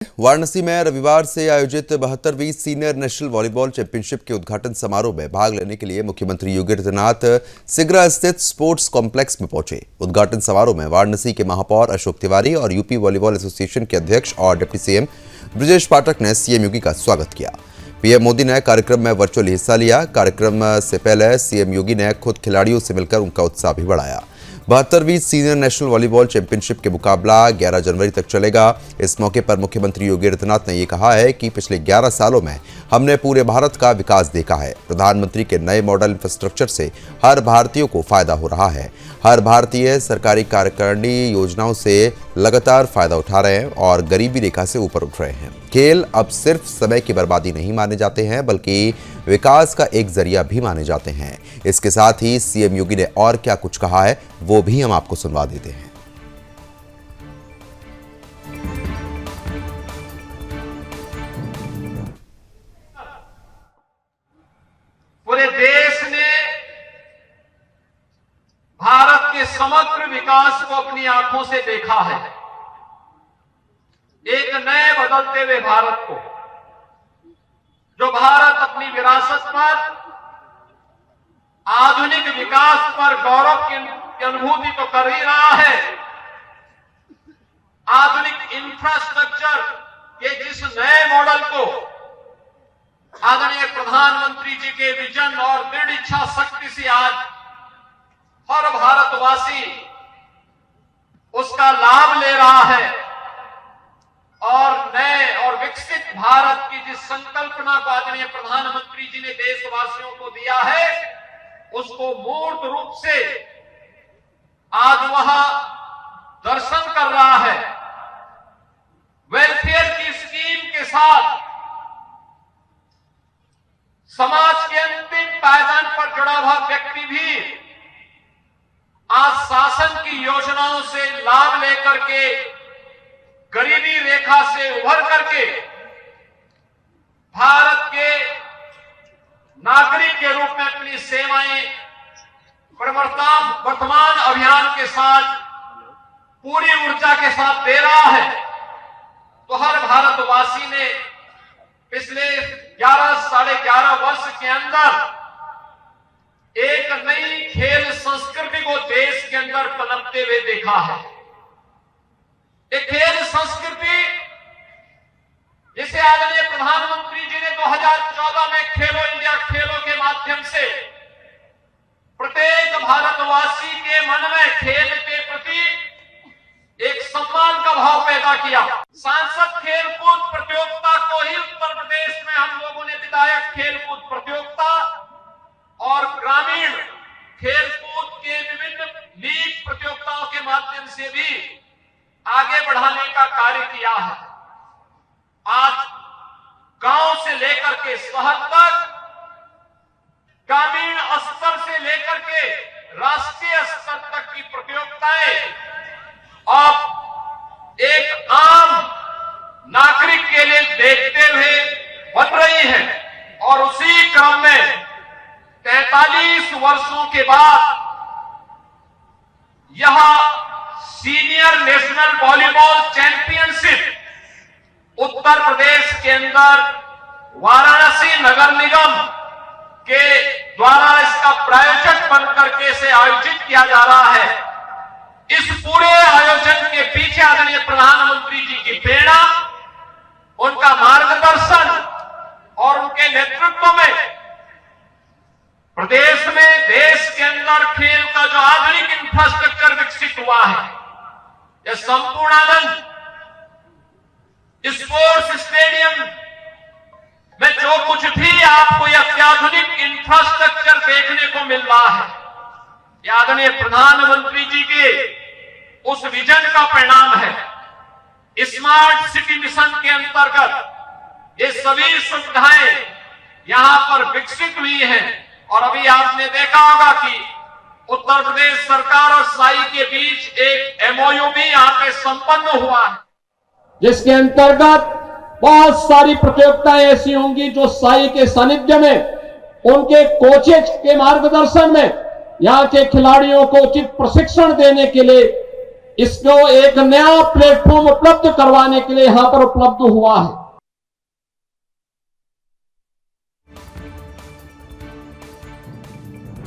वाराणसी में रविवार से आयोजित 72वीं सीनियर नेशनल वॉलीबॉल चैंपियनशिप के उद्घाटन समारोह में भाग लेने के लिए मुख्यमंत्री योगी आदित्यनाथ सिगरा स्थित स्पोर्ट्स कॉम्प्लेक्स में पहुंचे। उद्घाटन समारोह में वाराणसी के महापौर अशोक तिवारी और यूपी वॉलीबॉल एसोसिएशन के अध्यक्ष और डिप्टी सीएम ब्रजेश पाठक ने सीएम योगी का स्वागत किया। पीएम मोदी ने कार्यक्रम में वर्चुअली हिस्सा लिया। कार्यक्रम से पहले सीएम योगी ने खुद खिलाड़ियों से मिलकर उनका उत्साह भी बढ़ाया। 72वीं सीनियर नेशनल वॉलीबॉल चैंपियनशिप के मुकाबला 11 जनवरी तक चलेगा। इस मौके पर मुख्यमंत्री योगी आदित्यनाथ ने ये कहा है कि पिछले 11 सालों में हमने पूरे भारत का विकास देखा है। प्रधानमंत्री के नए मॉडल इंफ्रास्ट्रक्चर से हर भारतीय को फायदा हो रहा है। हर भारतीय सरकारी कार्यकारिणी योजनाओं से लगातार फायदा उठा रहे हैं और गरीबी रेखा से ऊपर उठ रहे हैं। खेल अब सिर्फ समय की बर्बादी नहीं माने जाते हैं, बल्कि विकास का एक जरिया भी माने जाते हैं। इसके साथ ही सीएम योगी ने और क्या कुछ कहा है वो भी हम आपको सुनवा देते हैं। पूरे देश ने भारत के समग्र विकास को अपनी आंखों से देखा है। एक नए बदलते हुए भारत को, जो भारत अपनी विरासत पर, आधुनिक विकास पर गौरव की अनुभूति तो कर ही रहा है। आधुनिक इंफ्रास्ट्रक्चर के जिस नए मॉडल को आदरणीय प्रधानमंत्री जी के विजन और दृढ़ इच्छा शक्ति से आज हर भारतवासी उसका लाभ ले रहा है और नए और विकसित भारत की जिस संकल्पना को आदरणीय प्रधानमंत्री जी ने देशवासियों को दिया है, उसको मूर्त रूप से आज वह दर्शन कर रहा है। वेलफेयर की स्कीम के साथ समाज के अंतिम पायदान पर जुड़ा हुआ व्यक्ति भी आज शासन की योजनाओं से लाभ लेकर के गरीबी रेखा से उभर करके भारत के नागरिक के रूप में अपनी सेवाएं वर्तमान अभियान के साथ पूरी ऊर्जा के साथ दे रहा है। तो हर भारतवासी ने पिछले 11-11.5 वर्ष के अंदर एक नई खेल संस्कृति को देश के अंदर पनपते हुए देखा है। एक खेल संस्कृति जिसे आदरणीय प्रधानमंत्री जी ने 2014 में खेलो इंडिया खेलों के माध्यम से प्रत्येक भारतवासी के मन में खेल के प्रति एक सम्मान का भाव पैदा किया। सांसद खेलकूद प्रतियोगिता को ही उत्तर प्रदेश में हम लोगों ने विधायक खेलकूद प्रतियोगिता और ग्रामीण खेलकूद के विभिन्न लीग प्रतियोगिताओं के माध्यम से भी आगे बढ़ाने का कार्य किया है। आज गांव से लेकर के शहर तक, ग्रामीण स्तर से लेकर के राष्ट्रीय स्तर तक की प्रतियोगिताएं अब एक आम नागरिक के लिए देखते हुए बन रही हैं और उसी क्रम में 43 वर्षों के बाद यह senior national volleyball championship Uttar Pradesh के अंदर वाराणसी नगर निगम के द्वारा इसका प्रायोजक बनकर के इसे आयोजित किया जा रहा है। इस पूरे आयोजन के पीछे आदरणीय प्रधानमंत्री जी की प्रेरणा, उनका मार्गदर्शन और उनके नेतृत्व में प्रदेश में, देश के अंदर खेल का जो आधुनिक इंफ्रास्ट्रक्चर विकसित हुआ है, यह संपूर्णानंद स्पोर्ट्स स्टेडियम में जो कुछ भी आपको यह अत्याधुनिक इंफ्रास्ट्रक्चर देखने को मिल रहा है, यह आदरणीय प्रधानमंत्री जी के उस विजन का परिणाम है। स्मार्ट सिटी मिशन के अंतर्गत ये सभी सुविधाएं यहां पर विकसित हुई हैं और अभी आपने देखा होगा कि उत्तर प्रदेश सरकार और साई के बीच एक एमओयू भी यहां पे संपन्न हुआ है, जिसके अंतर्गत बहुत सारी प्रतियोगिताएं ऐसी होंगी जो साई के सानिध्य में, उनके कोचेज के मार्गदर्शन में यहां के खिलाड़ियों को उचित प्रशिक्षण देने के लिए इसको एक नया प्लेटफॉर्म उपलब्ध करवाने के लिए यहां पर उपलब्ध हुआ है।